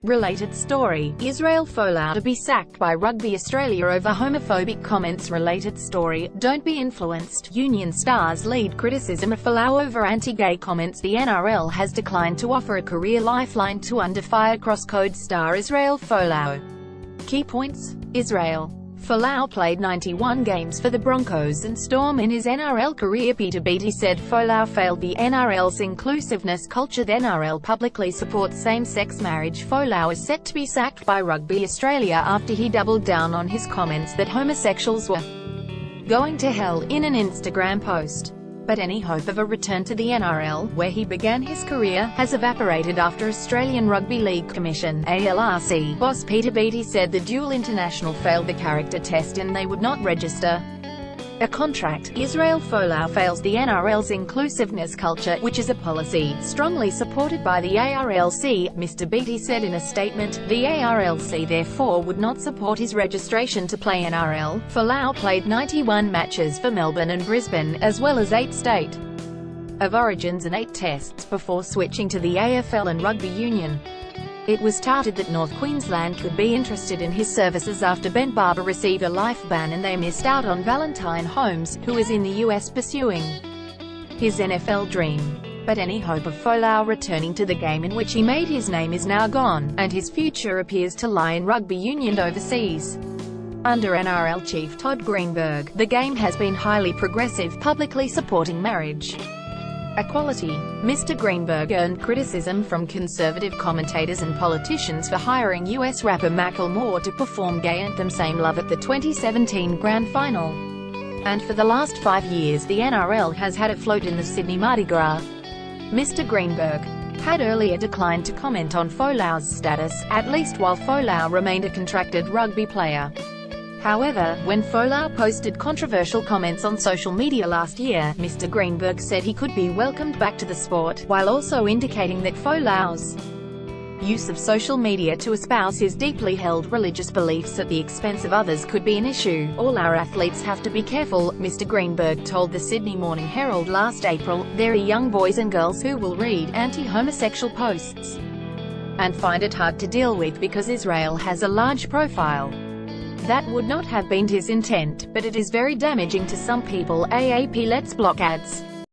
Related story, Israel Folau to be sacked by Rugby Australia over homophobic comments. Related story, don't be influenced. Union Stars lead criticism of Folau over anti-gay comments. The NRL has declined to offer a career lifeline to under-fire crosscode star Israel Folau. Key points: Israel Folau played 91 games for the Broncos and Storm in his NRL career. Peter Beattie said Folau failed the NRL's inclusiveness culture. The NRL publicly supports same-sex marriage. Folau is set to be sacked by Rugby Australia after he doubled down on his comments that homosexuals were going to hell in an Instagram post. But any hope of a return to the NRL, where he began his career, has evaporated after Australian Rugby League Commission (ALRC) boss Peter Beattie said the dual international failed the character test and they would not register a contract. Israel Folau fails the NRL's inclusiveness culture, which is a policy strongly supported by the ARLC, Mr. Beattie said in a statement. The ARLC therefore would not support his registration to play NRL. Folau played 91 matches for Melbourne and Brisbane, as well as 8 state of origins and 8 tests before switching to the AFL and rugby union. It was touted that North Queensland could be interested in his services after Ben Barber received a life ban and they missed out on Valentine Holmes, who is in the US pursuing his NFL dream. But any hope of Folau returning to the game in which he made his name is now gone, and his future appears to lie in rugby union overseas. Under NRL chief Todd Greenberg, the game has been highly progressive, publicly supporting marriage equality. Mr. Greenberg earned criticism from conservative commentators and politicians for hiring US rapper Macklemore to perform gay anthem Same Love at the 2017 Grand Final. And for the last 5 years the NRL has had a float in the Sydney Mardi Gras. Mr. Greenberg had earlier declined to comment on Folau's status, at least while Folau remained a contracted rugby player. However, when Folau posted controversial comments on social media last year, Mr. Greenberg said he could be welcomed back to the sport, while also indicating that Folau's use of social media to espouse his deeply held religious beliefs at the expense of others could be an issue. All our athletes have to be careful, Mr. Greenberg told the Sydney Morning Herald last April. There are young boys and girls who will read anti-homosexual posts and find it hard to deal with because Israel has a large profile. That would not have been his intent, but it is very damaging to some people. AAP Let's block ads.